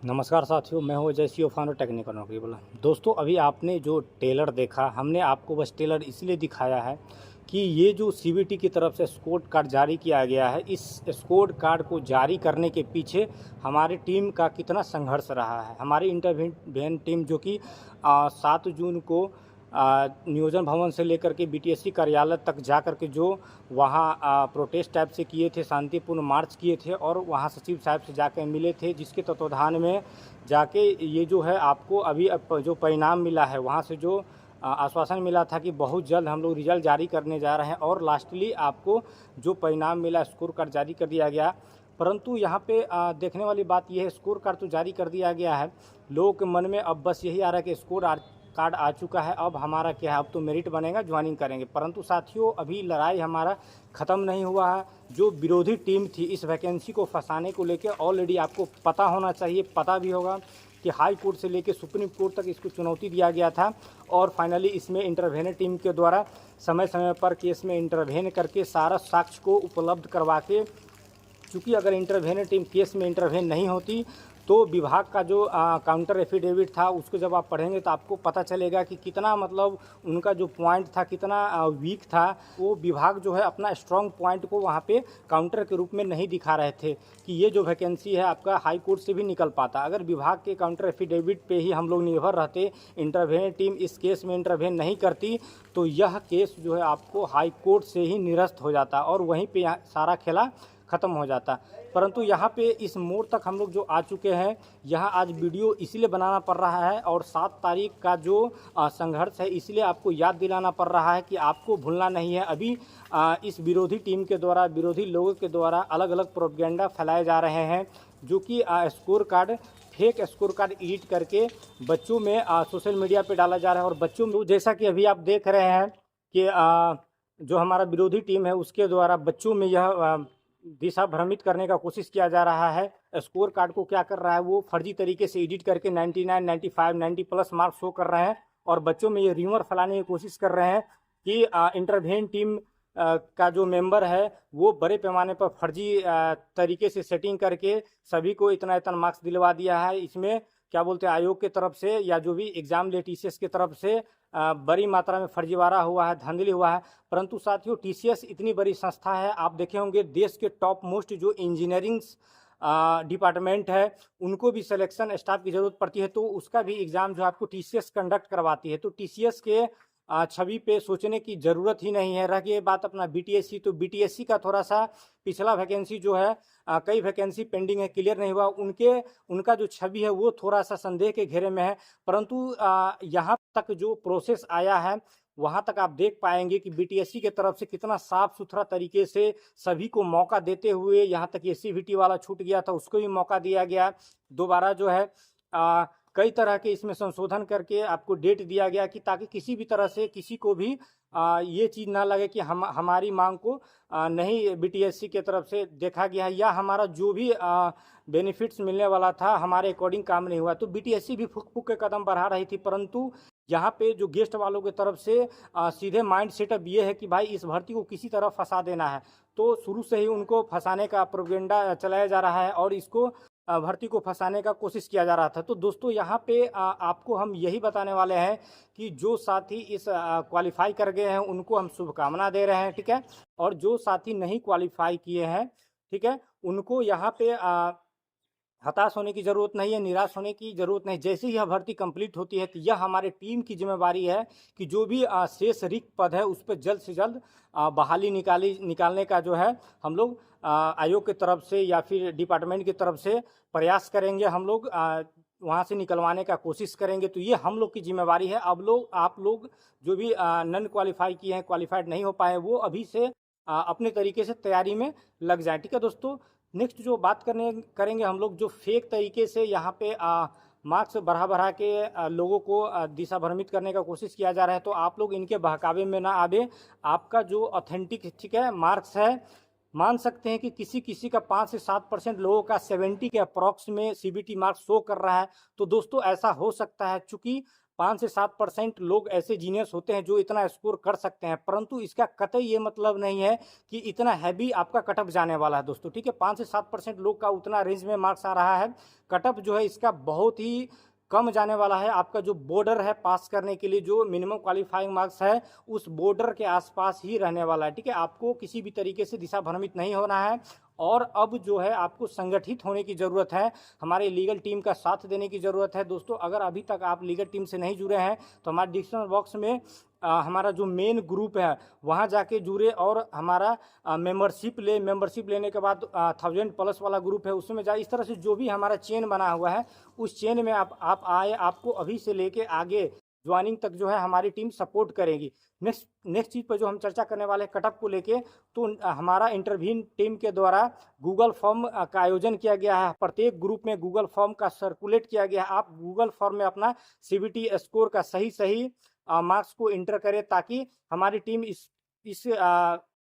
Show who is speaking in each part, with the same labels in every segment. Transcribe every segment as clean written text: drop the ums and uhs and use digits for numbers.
Speaker 1: नमस्कार साथियों, मैं हूँ अजय सी फानो टेक्निकल नौकरी वाला। दोस्तों, अभी आपने जो टेलर देखा, हमने आपको बस टेलर इसलिए दिखाया है कि ये जो सीबीटी की तरफ से स्कोर कार्ड जारी किया गया है, इस स्कोर कार्ड को जारी करने के पीछे हमारी टीम का कितना संघर्ष रहा है। हमारी इंटरवेन टीम जो कि 7 जून को नियोजन भवन से लेकर के बीटीएससी कार्यालय तक जा कर के जो वहाँ प्रोटेस्ट टाइप से किए थे, शांतिपूर्ण मार्च किए थे और वहाँ सचिव साहब से जाकर मिले थे, जिसके तत्वाधान में जाके ये जो है आपको अभी जो परिणाम मिला है, वहाँ से जो आश्वासन मिला था कि बहुत जल्द हम लोग रिजल्ट जारी करने जा रहे हैं और लास्टली आपको जो परिणाम मिला, स्कोर कार्ड जारी कर दिया गया। परंतु यहाँ पे देखने वाली बात यह है, स्कोर कार्ड तो जारी कर दिया गया है, लोगों के मन में अब बस यही आ रहा है कि स्कोर कार्ड आ चुका है, अब हमारा क्या है, अब तो मेरिट बनेगा, ज्वाइनिंग करेंगे। परंतु साथियों, अभी लड़ाई हमारा ख़त्म नहीं हुआ है। जो विरोधी टीम थी इस वैकेंसी को फंसाने को लेकर, ऑलरेडी आपको पता होना चाहिए, पता भी होगा कि हाई कोर्ट से लेकर सुप्रीम कोर्ट तक इसको चुनौती दिया गया था और फाइनली इसमें इंटरवेन टीम के द्वारा समय समय पर केस में इंटरवेन करके सारा साक्ष्य को उपलब्ध करवा के, चूँकि अगर इंटरवेन टीम केस में इंटरवेन नहीं होती तो विभाग का जो काउंटर एफिडेविट था उसको जब आप पढ़ेंगे तो आपको पता चलेगा कि कितना मतलब उनका जो पॉइंट था कितना वीक था। वो विभाग जो है अपना स्ट्रॉन्ग पॉइंट को वहाँ पे काउंटर के रूप में नहीं दिखा रहे थे कि ये जो वैकेंसी है आपका हाई कोर्ट से भी निकल पाता। अगर विभाग के काउंटर एफिडेविट पे ही हम लोग निर्भर रहते, इंटरवेन टीम इस केस में इंटरवेन नहीं करती, तो यह केस जो है आपको हाई कोर्ट से ही निरस्त हो जाता और वहीं पर सारा खेला ख़त्म हो जाता। परंतु यहाँ पे इस मोड़ तक हम लोग जो आ चुके हैं, यहाँ आज वीडियो इसलिए बनाना पड़ रहा है और 7 तारीख का जो संघर्ष है इसलिए आपको याद दिलाना पड़ रहा है कि आपको भूलना नहीं है। अभी इस विरोधी टीम के द्वारा, विरोधी लोगों के द्वारा अलग अलग प्रोपेगेंडा फैलाए जा रहे हैं, जो कि score card, fake score card edit करके बच्चों में सोशल मीडिया पे डाला जा रहा है। और बच्चों में जैसा कि अभी आप देख रहे हैं कि जो हमारा विरोधी टीम है उसके द्वारा बच्चों में यह दिशा भ्रमित करने का कोशिश किया जा रहा है। स्कोर कार्ड को क्या कर रहा है, वो फर्जी तरीके से एडिट करके 99, 95, 90 प्लस मार्क्स शो कर रहे हैं और बच्चों में ये र्यूमर फैलाने की कोशिश कर रहे हैं कि इंटरवेन टीम का जो मेंबर है वो बड़े पैमाने पर फर्जी तरीके से सेटिंग करके सभी को इतना इतना मार्क्स दिलवा दिया है। इसमें क्या बोलते हैं, आयोग की तरफ से या जो भी एग्जाम ले टीसीएस की तरफ से बड़ी मात्रा में फर्जीवाड़ा हुआ है, धांधली हुआ है। परंतु साथियों, टीसीएस इतनी बड़ी संस्था है, आप देखे होंगे देश के टॉप मोस्ट जो इंजीनियरिंग डिपार्टमेंट है उनको भी सिलेक्शन स्टाफ की ज़रूरत पड़ती है, तो उसका भी एग्ज़ाम जो आपको टीसीएस कंडक्ट करवाती है। तो टीसीएस के छवि पे सोचने की ज़रूरत ही नहीं है। रह गई बात अपना बीटीएससी, तो बीटीएससी का थोड़ा सा पिछला वैकेंसी जो है, कई वैकेंसी पेंडिंग है, क्लियर नहीं हुआ, उनका जो छवि है वो थोड़ा सा संदेह के घेरे में है। परंतु यहाँ तक जो प्रोसेस आया है वहाँ तक आप देख पाएंगे कि बीटीएससी के तरफ से कितना साफ सुथरा तरीके से सभी को मौका देते हुए, यहाँ तक एससीवीटी वाला छूट गया था उसको भी मौका दिया गया दोबारा जो है। कई तरह के इसमें संशोधन करके आपको डेट दिया गया कि ताकि किसी भी तरह से किसी को भी ये चीज़ ना लगे कि हमारी मांग को नहीं बीटीएससी के तरफ से देखा गया है या हमारा जो भी बेनिफिट्स मिलने वाला था हमारे अकॉर्डिंग काम नहीं हुआ। तो बीटीएससी भी फूक फूक के कदम बढ़ा रही थी, परंतु यहाँ पे जो गेस्ट वालों की तरफ से सीधे माइंड सेटअप ये है कि भाई इस भर्ती को किसी तरह फंसा देना है। तो शुरू से ही उनको फंसाने का प्रोपेगेंडा चलाया जा रहा है और इसको भर्ती को फंसाने का कोशिश किया जा रहा था। तो दोस्तों, यहाँ पे आपको हम यही बताने वाले हैं कि जो साथी इस क्वालिफाई कर गए हैं उनको हम शुभकामना दे रहे हैं, ठीक है। और जो साथी नहीं क्वालिफाई किए हैं, ठीक है, उनको यहाँ पे हताश होने की ज़रूरत नहीं है, निराश होने की ज़रूरत नहीं। जैसे ही यह भर्ती कंप्लीट होती है तो यह हमारे टीम की जिम्मेवारी है कि जो भी शेष रिक्त पद है उस पर जल्द से जल्द बहाली निकालने का जो है हम लोग आयोग की तरफ से या फिर डिपार्टमेंट की तरफ से प्रयास करेंगे। हम लोग वहाँ से निकलवाने का कोशिश करेंगे। तो ये हम लोग की जिम्मेवारी है। अब आप लोग जो भी नॉन क्वालिफाई किए हैं, क्वालिफाइड नहीं हो पाए, वो अभी से अपने तरीके से तैयारी में लग जाए, ठीक है दोस्तों। नेक्स्ट जो बात करेंगे हम लोग, जो फेक तरीके से यहाँ पे मार्क्स बढ़ा के लोगों को दिशा भ्रमित करने का कोशिश किया जा रहा है, तो आप लोग इनके बहकावे में ना आवे। आपका जो ऑथेंटिक, ठीक है, मार्क्स है, मान सकते हैं कि किसी किसी का 5 से 7% लोगों का 70 के अप्रॉक्स में सीबीटी मार्क्स शो कर रहा है। तो दोस्तों, ऐसा हो सकता है चूँकि 5 से 7% लोग ऐसे जीनियस होते हैं जो इतना स्कोर कर सकते हैं, परंतु इसका कतई ये मतलब नहीं है कि इतना हैवी आपका कट ऑफ जाने वाला है दोस्तों, ठीक है। 5 से 7% लोग का उतना रेंज में मार्क्स आ रहा है। कट ऑफ जो है इसका बहुत ही कम जाने वाला है। आपका जो बॉर्डर है पास करने के लिए, जो मिनिमम क्वालिफाइंग मार्क्स है, उस बॉर्डर के आसपास ही रहने वाला है, ठीक है। आपको किसी भी तरीके से दिशा भ्रमित नहीं होना है। और अब जो है आपको संगठित होने की ज़रूरत है, हमारे लीगल टीम का साथ देने की ज़रूरत है दोस्तों। अगर अभी तक आप लीगल टीम से नहीं जुड़े हैं तो हमारे डिस्क्रिप्शन बॉक्स में हमारा जो मेन ग्रुप है वहाँ जाके जुड़े और हमारा मेंबरशिप लेने के बाद 1000+ वाला ग्रुप है उसमें जाए। इस तरह से जो भी हमारा चेन बना हुआ है उस चेन में आप आए, आपको अभी से लेके आगे ज्वाइनिंग तक जो है हमारी टीम सपोर्ट करेगी। नेक्स्ट चीज़ पर जो हम चर्चा करने वाले हैं कटअप को लेके, तो हमारा इंटरव्यू टीम के द्वारा गूगल फॉर्म का आयोजन किया गया है। प्रत्येक ग्रुप में गूगल फॉर्म का सर्कुलेट किया गया है। आप गूगल फॉर्म में अपना CBT स्कोर का सही मार्क्स को इंटर करें ताकि हमारी टीम इस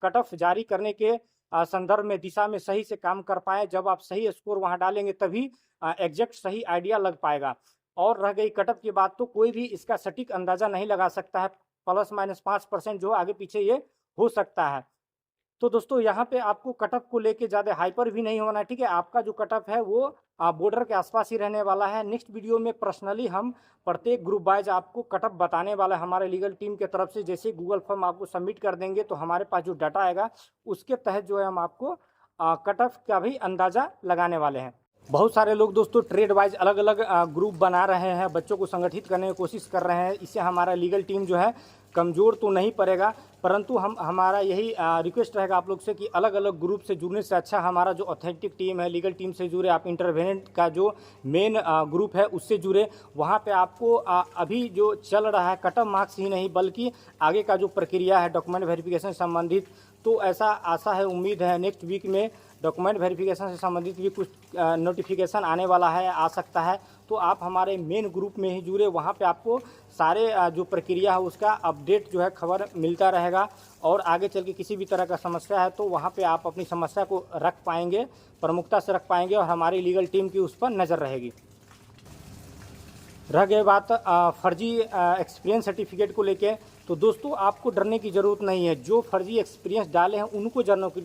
Speaker 1: कट ऑफ जारी करने के संदर्भ में दिशा में सही से काम कर पाए। जब आप सही स्कोर वहां डालेंगे तभी एग्जैक्ट सही आइडिया लग पाएगा। और रह गई कट ऑफ की बात, तो कोई भी इसका सटीक अंदाजा नहीं लगा सकता है। ±5% जो आगे पीछे ये हो सकता है। तो दोस्तों यहाँ पे आपको कट ऑफ को लेके ज़्यादा हाइपर भी नहीं होना है, ठीक है। आपका जो कट ऑफ है वो बॉर्डर के आसपास ही रहने वाला है। नेक्स्ट वीडियो में पर्सनली हम प्रत्येक ग्रुप वाइज आपको कट ऑफ बताने वाला है हमारे लीगल टीम की तरफ से। जैसे गूगल फॉर्म आपको सबमिट कर देंगे तो हमारे पास जो डाटा आएगा उसके तहत जो है हम आपको कट ऑफ का भी अंदाज़ा लगाने वाले हैं। बहुत सारे लोग दोस्तों ट्रेड वाइज अलग अलग ग्रुप बना रहे हैं, बच्चों को संगठित करने की कोशिश कर रहे हैं। इससे हमारा लीगल टीम जो है कमज़ोर तो नहीं पड़ेगा, परंतु हमारा यही रिक्वेस्ट रहेगा आप लोग से कि अलग अलग ग्रुप से जुड़ने से अच्छा हमारा जो ऑथेंटिक टीम है लीगल टीम से जुड़े। आप इंटरवेनेंट का जो मेन ग्रुप है उससे जुड़े। वहाँ पे आपको अभी जो चल रहा है कट ऑफ मार्क्स ही नहीं बल्कि आगे का जो प्रक्रिया है डॉक्यूमेंट वेरिफिकेशन संबंधित, तो ऐसा आशा है, उम्मीद है नेक्स्ट वीक में डॉक्यूमेंट वेरिफिकेशन से संबंधित भी कुछ नोटिफिकेशन आने वाला है, आ सकता है। तो आप हमारे मेन ग्रुप में ही जुड़े, वहाँ पे आपको सारे जो प्रक्रिया है उसका अपडेट जो है खबर मिलता रहेगा। और आगे चल के किसी भी तरह का समस्या है तो वहाँ पे आप अपनी समस्या को रख पाएंगे, प्रमुखता से रख पाएंगे और हमारी लीगल टीम की उस पर नज़र रहेगी। रह गई बात फर्जी एक्सपीरियंस सर्टिफिकेट को लेके, तो दोस्तों आपको डरने की ज़रूरत नहीं है। जो फर्जी एक्सपीरियंस डाले हैं उनको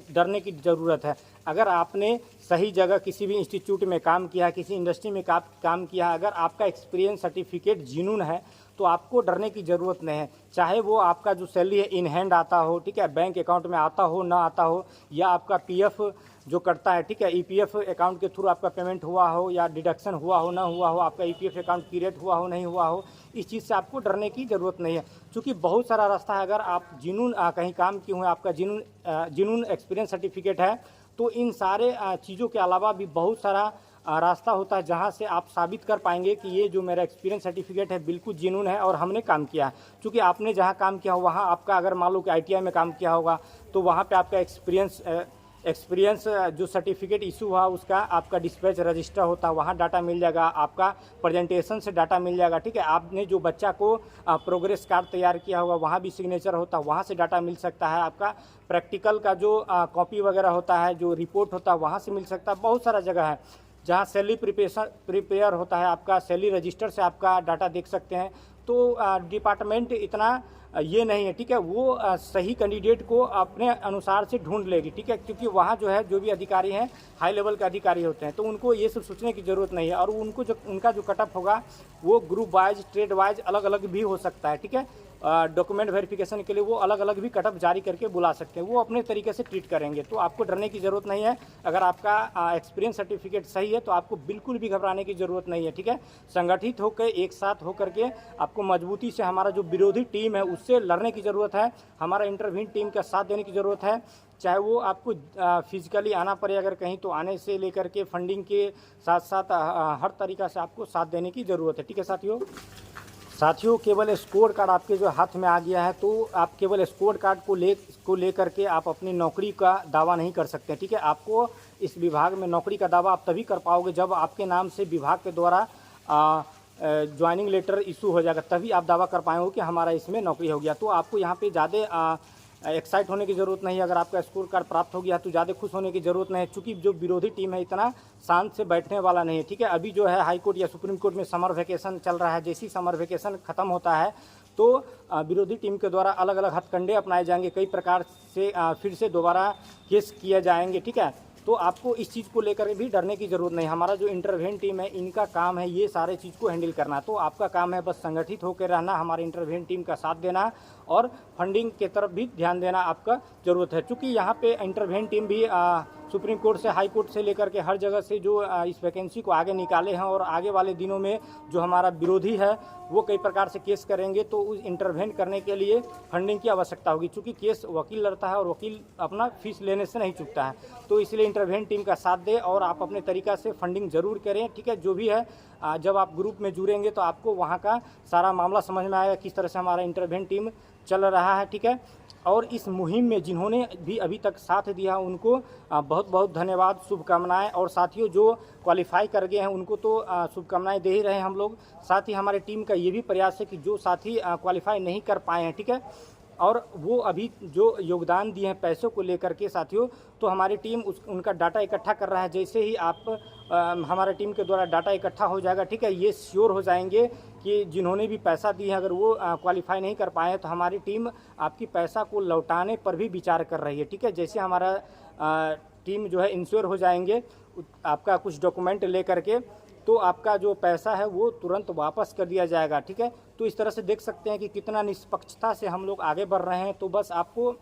Speaker 1: डरने की ज़रूरत है। अगर आपने सही जगह किसी भी इंस्टीट्यूट में काम किया, किसी इंडस्ट्री में काम किया, अगर आपका एक्सपीरियंस सर्टिफिकेट जेन्युइन है तो आपको डरने की ज़रूरत नहीं है। चाहे वो आपका जो सैलरी है इन हैंड आता हो, ठीक है, बैंक अकाउंट में आता हो ना आता हो, या आपका PF जो करता है, ठीक है, EPF अकाउंट के थ्रू आपका पेमेंट हुआ हो या डिडक्शन हुआ हो ना हुआ हो, आपका EPF अकाउंट क्रिएट हुआ हो नहीं हुआ हो, इस चीज़ से आपको डरने की ज़रूरत नहीं है। क्योंकि बहुत सारा रास्ता है। अगर आप जेन्युइन कहीं काम किए हुए, आपका जेन्युइन एक्सपीरियंस सर्टिफिकेट है, तो इन सारे चीज़ों के अलावा भी बहुत सारा रास्ता होता है जहाँ से आप साबित कर पाएंगे कि ये जो मेरा एक्सपीरियंस सर्टिफिकेट है बिल्कुल जेन्युइन है और हमने काम किया है। क्योंकि आपने जहाँ काम किया हो वहाँ आपका, अगर मान लो कि ITI में काम किया होगा तो वहाँ पे आपका एक्सपीरियंस जो सर्टिफिकेट इशू हुआ उसका आपका डिस्पैच रजिस्टर होता है, वहाँ डाटा मिल जाएगा। आपका प्रेजेंटेशन से डाटा मिल जाएगा, ठीक है। आपने जो बच्चा को प्रोग्रेस कार्ड तैयार किया होगा वहाँ भी सिग्नेचर होता है, वहाँ से डाटा मिल सकता है। आपका प्रैक्टिकल का जो कॉपी वगैरह होता है, जो रिपोर्ट होता है, वहाँ से मिल सकता है। बहुत सारा जगह है जहाँ सैलरी प्रिपेयर होता है, आपका सैलरी रजिस्टर से आपका डाटा देख सकते हैं। तो डिपार्टमेंट इतना ये नहीं है, ठीक है। वो सही कैंडिडेट को अपने अनुसार से ढूंढ लेगी, ठीक है। क्योंकि वहाँ जो है जो भी अधिकारी हैं हाई लेवल के अधिकारी होते हैं, तो उनको ये सब सोचने की ज़रूरत नहीं है। और उनको जो उनका जो कटअप होगा वो ग्रुप वाइज, ट्रेड वाइज अलग अलग भी हो सकता है, ठीक है। डॉक्यूमेंट वेरिफिकेशन के लिए वो अलग अलग भी कटअप जारी करके बुला सकते हैं, वो अपने तरीके से ट्रीट करेंगे। तो आपको डरने की ज़रूरत नहीं है। अगर आपका एक्सपीरियंस सर्टिफिकेट सही है तो आपको बिल्कुल भी घबराने की ज़रूरत नहीं है, ठीक है। संगठित होकर एक साथ होकर के आपको मजबूती से हमारा जो विरोधी टीम है उससे लड़ने की ज़रूरत है। हमारा इंटरव्यू टीम का साथ देने की ज़रूरत है। चाहे वो आपको फिजिकली आना पड़े, अगर कहीं तो आने से लेकर के फंडिंग के साथ साथ हर तरीक़ा से आपको साथ देने की ज़रूरत है, ठीक है साथियों। केवल स्कोर कार्ड आपके जो हाथ में आ गया है तो आप केवल स्कोर कार्ड को ले करके आप अपनी नौकरी का दावा नहीं कर सकते, ठीक है। आपको इस विभाग में नौकरी का दावा आप तभी कर पाओगे जब आपके नाम से विभाग के द्वारा ज्वाइनिंग लेटर इशू हो जाएगा, तभी आप दावा कर पाएंगे कि हमारा इसमें नौकरी हो गया। तो आपको यहाँ पे ज़्यादा एक्साइट होने की ज़रूरत नहीं है। अगर आपका स्कोर कार्ड प्राप्त हो गया तो ज़्यादा खुश होने की ज़रूरत नहीं है, चूँकि जो विरोधी टीम है इतना शांत से बैठने वाला नहीं है, ठीक है। अभी जो है हाई कोर्ट या सुप्रीम कोर्ट में समर वेकेशन चल रहा है, जैसे ही समर वेकेशन ख़त्म होता है तो विरोधी टीम के द्वारा अलग अलग हथकंडे अपनाए जाएंगे, कई प्रकार से फिर से दोबारा केस किए जाएंगे, ठीक है। तो आपको इस चीज़ को लेकर भी डरने की ज़रूरत नहीं। हमारा जो इंटरवेन टीम है इनका काम है ये सारे चीज़ को हैंडल करना, तो आपका काम है बस संगठित होकर रहना, हमारे इंटरवेन टीम का साथ देना और फंडिंग के तरफ भी ध्यान देना आपका ज़रूरत है। चूँकि यहाँ पे इंटरवेन टीम भी सुप्रीम कोर्ट से, हाई कोर्ट से लेकर के हर जगह से जो इस वैकेंसी को आगे निकाले हैं, और आगे वाले दिनों में जो हमारा विरोधी है वो कई प्रकार से केस करेंगे, तो उस इंटरवेन करने के लिए फंडिंग की आवश्यकता होगी, क्योंकि केस वकील लड़ता है और वकील अपना फीस लेने से नहीं चूकता है। तो इसलिए इंटरवेन टीम का साथ दें और आप अपने तरीक़ा से फंडिंग ज़रूर करें, ठीक है। जो भी है जब आप ग्रुप में जुड़ेंगे तो आपको वहाँ का सारा मामला समझ में आएगा, किस तरह से हमारा इंटरवेन टीम चल रहा है, ठीक है। और इस मुहिम में जिन्होंने भी अभी तक साथ दिया उनको बहुत बहुत धन्यवाद, शुभकामनाएं। और साथियों जो क्वालिफाई कर गए हैं उनको तो शुभकामनाएं दे ही रहे हैं हम लोग। साथ ही हमारे टीम का ये भी प्रयास है कि जो साथी क्वालिफाई नहीं कर पाए हैं, ठीक है, और वो अभी जो योगदान दिए हैं पैसों को लेकर के साथियों, तो हमारी टीम उनका डाटा इकट्ठा कर रहा है। जैसे ही आप हमारे टीम के द्वारा डाटा इकट्ठा हो जाएगा, ठीक है, ये श्योर हो जाएंगे कि जिन्होंने भी पैसा दिए हैं अगर वो क्वालिफाई नहीं कर पाए हैं तो हमारी टीम आपकी पैसा को लौटाने पर भी विचार कर रही है, ठीक है। जैसे हमारा टीम जो है इंश्योर हो जाएंगे आपका कुछ डॉक्यूमेंट ले करके, तो आपका जो पैसा है वो तुरंत वापस कर दिया जाएगा, ठीक है। तो इस तरह से देख सकते हैं कि कितना निष्पक्षता से हम लोग आगे बढ़ रहे हैं। तो बस आपको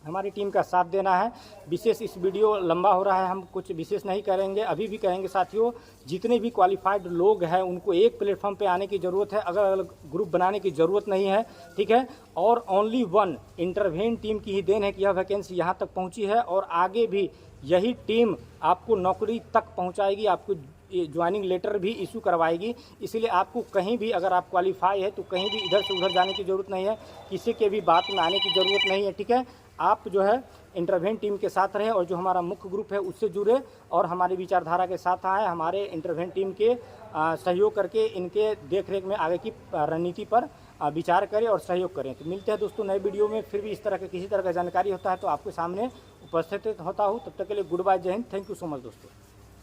Speaker 1: हमारी टीम का साथ देना है। विशेष इस वीडियो लंबा हो रहा है, हम कुछ विशेष नहीं करेंगे, अभी भी कहेंगे साथियों, जितने भी क्वालिफाइड लोग हैं उनको एक प्लेटफॉर्म पे आने की ज़रूरत है, अलग अलग ग्रुप बनाने की ज़रूरत नहीं है, ठीक है। और ओनली वन इंटरवेन टीम की ही देन है कि यह वैकेंसी यहाँ तक पहुँची है, और आगे भी यही टीम आपको नौकरी तक पहुँचाएगी, आपको ज्वाइनिंग लेटर भी इशू करवाएगी। इसलिए आपको कहीं भी अगर आप क्वालिफाई है तो कहीं भी इधर से उधर जाने की ज़रूरत नहीं है, किसी के भी बात में आने की ज़रूरत नहीं है, ठीक है। आप जो है इंटरवेन टीम के साथ रहें और जो हमारा मुख्य ग्रुप है उससे जुड़े और हमारी विचारधारा के साथ आए, हमारे इंटरवेन टीम के सहयोग करके इनके देखरेख में आगे की रणनीति पर विचार करें और सहयोग करें। तो मिलते हैं दोस्तों नए वीडियो में, फिर भी इस तरह का किसी तरह का जानकारी होता है तो आपके सामने उपस्थित होता हूँ। तब तक के लिए गुड बाय, जय Hind, thank you so much दोस्तों।